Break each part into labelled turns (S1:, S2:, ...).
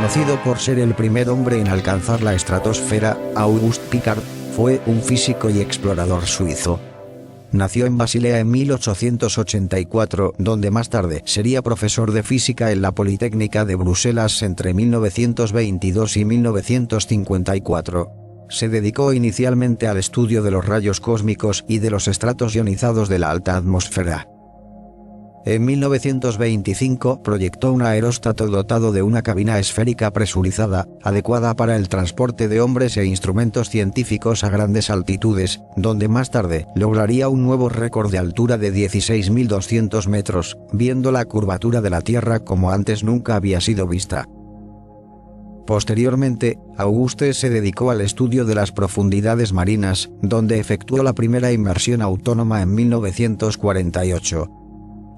S1: Conocido por ser el primer hombre en alcanzar la estratosfera, Auguste Piccard fue un físico y explorador suizo. Nació en Basilea en 1884, donde más tarde sería profesor de física en la Politécnica de Bruselas entre 1922 y 1954. Se dedicó inicialmente al estudio de los rayos cósmicos y de los estratos ionizados de la alta atmósfera. En 1925 proyectó un aeróstato dotado de una cabina esférica presurizada, adecuada para el transporte de hombres e instrumentos científicos a grandes altitudes, donde más tarde lograría un nuevo récord de altura de 16.200 metros, viendo la curvatura de la Tierra como antes nunca había sido vista. Posteriormente, Auguste se dedicó al estudio de las profundidades marinas, donde efectuó la primera inmersión autónoma en 1948.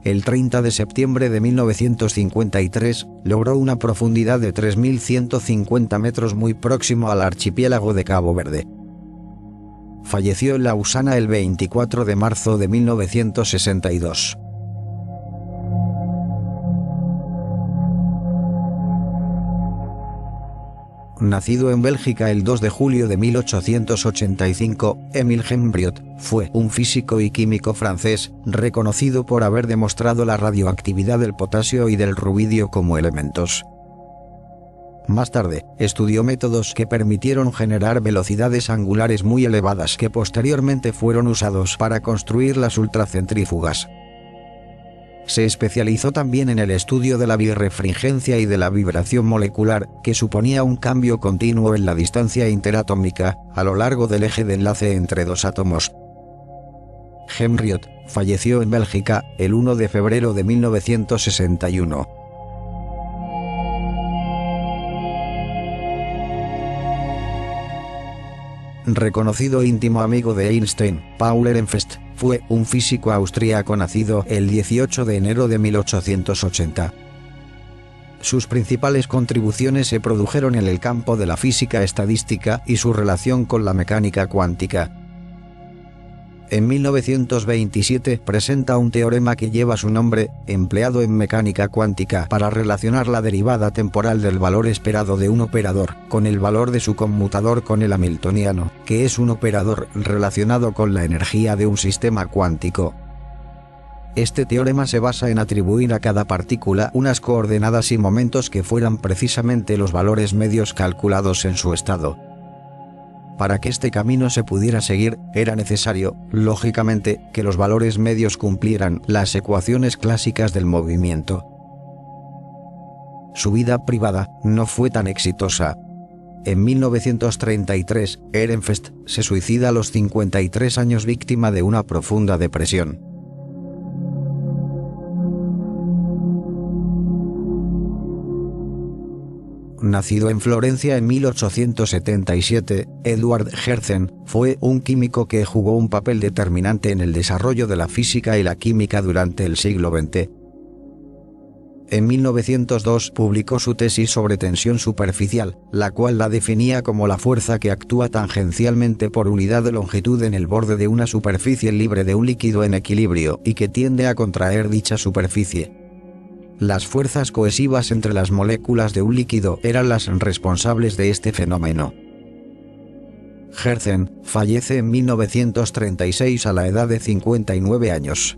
S1: El 30 de septiembre de 1953, logró una profundidad de 3.150 metros muy próximo al archipiélago de Cabo Verde. Falleció en Lausana el 24 de marzo de 1962. Nacido en Bélgica el 2 de julio de 1885, Émile Henriot fue un físico y químico francés, reconocido por haber demostrado la radioactividad del potasio y del rubidio como elementos. Más tarde, estudió métodos que permitieron generar velocidades angulares muy elevadas que posteriormente fueron usados para construir las ultracentrífugas. Se especializó también en el estudio de la birrefringencia y de la vibración molecular, que suponía un cambio continuo en la distancia interatómica, a lo largo del eje de enlace entre dos átomos. Henriot falleció en Bélgica el 1 de febrero de 1961. Reconocido íntimo amigo de Einstein, Paul Ehrenfest fue un físico austríaco nacido el 18 de enero de 1880. Sus principales contribuciones se produjeron en el campo de la física estadística y su relación con la mecánica cuántica. En 1927 presenta un teorema que lleva su nombre, empleado en mecánica cuántica para relacionar la derivada temporal del valor esperado de un operador con el valor de su conmutador con el hamiltoniano, que es un operador relacionado con la energía de un sistema cuántico. Este teorema se basa en atribuir a cada partícula unas coordenadas y momentos que fueran precisamente los valores medios calculados en su estado. Para que este camino se pudiera seguir, era necesario, lógicamente, que los valores medios cumplieran las ecuaciones clásicas del movimiento. Su vida privada no fue tan exitosa. En 1933, Ehrenfest se suicida a los 53 años víctima de una profunda depresión. Nacido en Florencia en 1877, Eduard Hertzen fue un químico que jugó un papel determinante en el desarrollo de la física y la química durante el siglo XX. En 1902 publicó su tesis sobre tensión superficial, la cual la definía como la fuerza que actúa tangencialmente por unidad de longitud en el borde de una superficie libre de un líquido en equilibrio y que tiende a contraer dicha superficie. Las fuerzas cohesivas entre las moléculas de un líquido eran las responsables de este fenómeno. Hertzen fallece en 1936 a la edad de 59 años.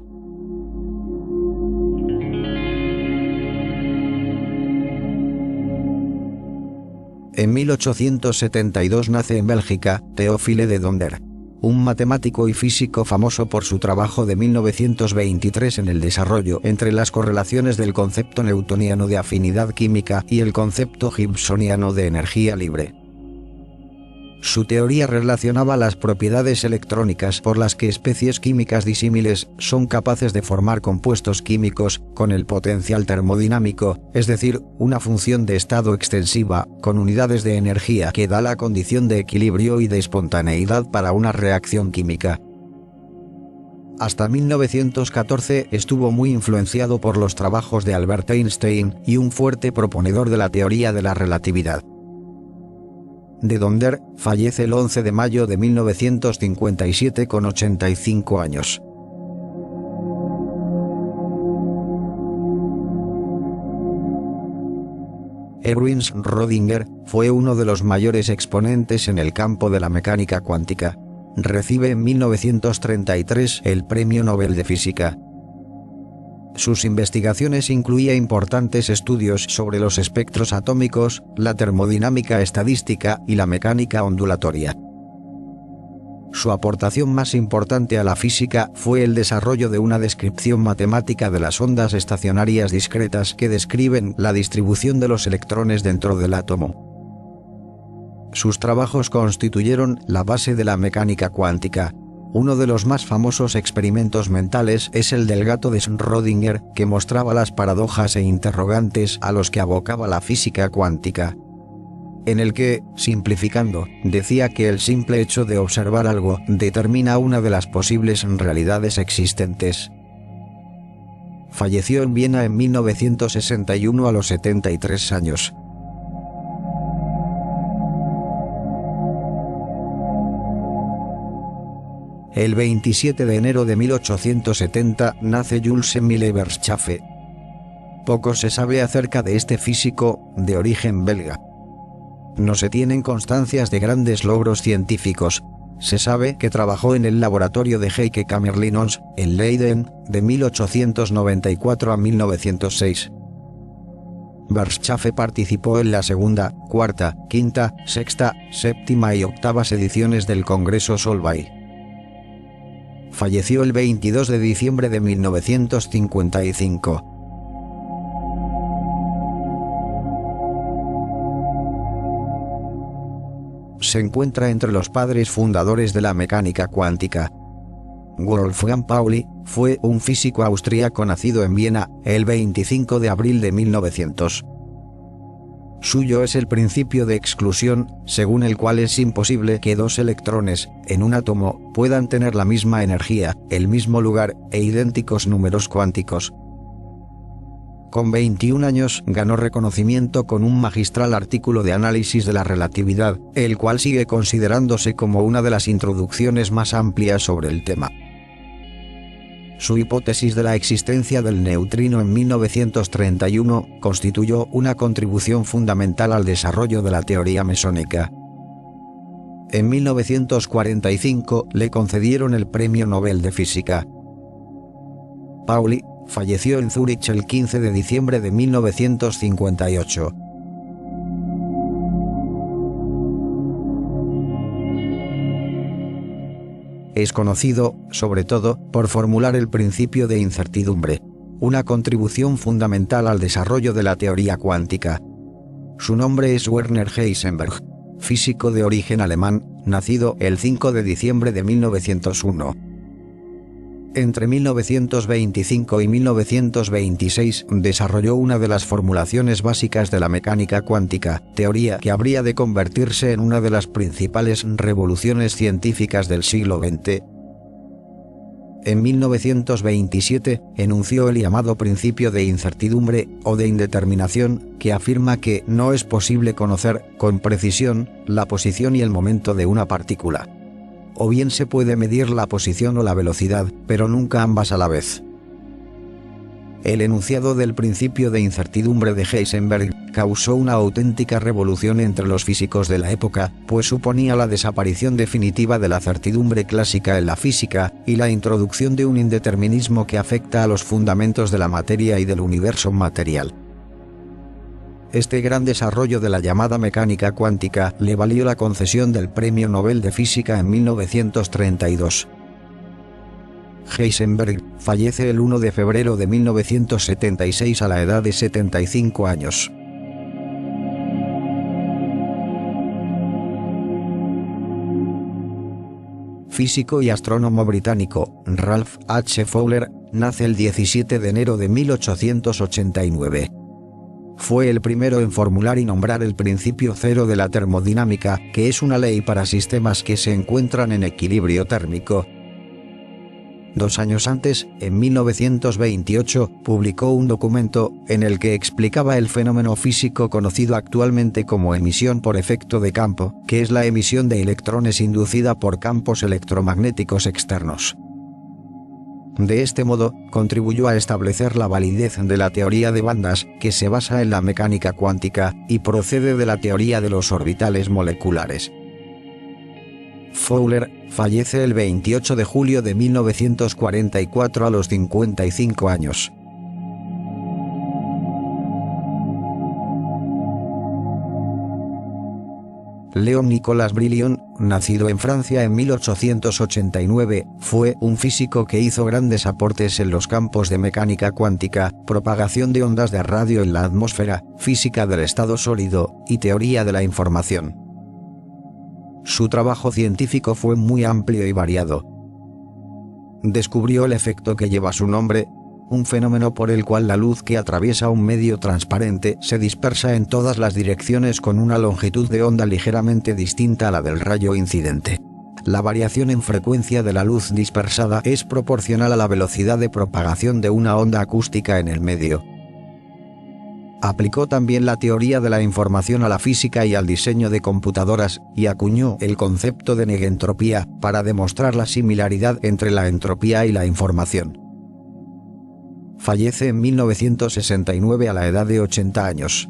S1: En 1872 nace en Bélgica Théophile de Donder, un matemático y físico famoso por su trabajo de 1923 en el desarrollo entre las correlaciones del concepto newtoniano de afinidad química y el concepto gibsoniano de energía libre. Su teoría relacionaba las propiedades electrónicas por las que especies químicas disímiles son capaces de formar compuestos químicos con el potencial termodinámico, es decir, una función de estado extensiva, con unidades de energía que da la condición de equilibrio y de espontaneidad para una reacción química. Hasta 1914 estuvo muy influenciado por los trabajos de Albert Einstein y un fuerte proponedor de la teoría de la relatividad. De Donder fallece el 11 de mayo de 1957 con 85 años. Erwin Schrödinger, fue uno de los mayores exponentes en el campo de la mecánica cuántica. Recibe en 1933 el Premio Nobel de Física. Sus investigaciones incluían importantes estudios sobre los espectros atómicos, la termodinámica estadística y la mecánica ondulatoria. Su aportación más importante a la física fue el desarrollo de una descripción matemática de las ondas estacionarias discretas que describen la distribución de los electrones dentro del átomo. Sus trabajos constituyeron la base de la mecánica cuántica. Uno de los más famosos experimentos mentales es el del gato de Schrödinger, que mostraba las paradojas e interrogantes a los que abocaba la física cuántica, en el que, simplificando, decía que el simple hecho de observar algo determina una de las posibles realidades existentes. Falleció en Viena en 1961 a los 73 años. El 27 de enero de 1870 nace Jules Émile Verschaffé. Poco se sabe acerca de este físico, de origen belga. No se tienen constancias de grandes logros científicos. Se sabe que trabajó en el laboratorio de Heike Kamerlingh, en Leiden, de 1894 a 1906. Verschaffé participó en la segunda, cuarta, quinta, sexta, séptima y octavas ediciones del Congreso Solvay. Falleció el 22 de diciembre de 1955. Se encuentra entre los padres fundadores de la mecánica cuántica. Wolfgang Pauli fue un físico austríaco nacido en Viena el 25 de abril de 1900. Suyo es el principio de exclusión, según el cual es imposible que dos electrones, en un átomo, puedan tener la misma energía, el mismo lugar e idénticos números cuánticos. Con 21 años ganó reconocimiento con un magistral artículo de análisis de la relatividad, el cual sigue considerándose como una de las introducciones más amplias sobre el tema. Su hipótesis de la existencia del neutrino en 1931 constituyó una contribución fundamental al desarrollo de la teoría mesónica. En 1945 le concedieron el Premio Nobel de Física. Pauli falleció en Zúrich el 15 de diciembre de 1958. Es conocido, sobre todo, por formular el principio de incertidumbre, una contribución fundamental al desarrollo de la teoría cuántica. Su nombre es Werner Heisenberg, físico de origen alemán, nacido el 5 de diciembre de 1901. Entre 1925 y 1926 desarrolló una de las formulaciones básicas de la mecánica cuántica, teoría que habría de convertirse en una de las principales revoluciones científicas del siglo XX. En 1927 enunció el llamado principio de incertidumbre o de indeterminación, que afirma que no es posible conocer con precisión la posición y el momento de una partícula. O bien se puede medir la posición o la velocidad, pero nunca ambas a la vez. El enunciado del principio de incertidumbre de Heisenberg causó una auténtica revolución entre los físicos de la época, pues suponía la desaparición definitiva de la certidumbre clásica en la física y la introducción de un indeterminismo que afecta a los fundamentos de la materia y del universo material. Este gran desarrollo de la llamada mecánica cuántica le valió la concesión del Premio Nobel de Física en 1932. Heisenberg fallece el 1 de febrero de 1976 a la edad de 75 años. Físico y astrónomo británico, Ralph H. Fowler, nace el 17 de enero de 1889. Fue el primero en formular y nombrar el principio cero de la termodinámica, que es una ley para sistemas que se encuentran en equilibrio térmico. 2 años antes, en 1928, publicó un documento en el que explicaba el fenómeno físico conocido actualmente como emisión por efecto de campo, que es la emisión de electrones inducida por campos electromagnéticos externos. De este modo, contribuyó a establecer la validez de la teoría de bandas, que se basa en la mecánica cuántica, y procede de la teoría de los orbitales moleculares. Fowler fallece el 28 de julio de 1944 a los 55 años. Léon Nicolas Brillon, nacido en Francia en 1889, fue un físico que hizo grandes aportes en los campos de mecánica cuántica, propagación de ondas de radio en la atmósfera, física del estado sólido, y teoría de la información. Su trabajo científico fue muy amplio y variado. Descubrió el efecto que lleva su nombre, un fenómeno por el cual la luz que atraviesa un medio transparente se dispersa en todas las direcciones con una longitud de onda ligeramente distinta a la del rayo incidente. La variación en frecuencia de la luz dispersada es proporcional a la velocidad de propagación de una onda acústica en el medio. Aplicó también la teoría de la información a la física y al diseño de computadoras, y acuñó el concepto de negentropía, para demostrar la similaridad entre la entropía y la información. Fallece en 1969 a la edad de 80 años.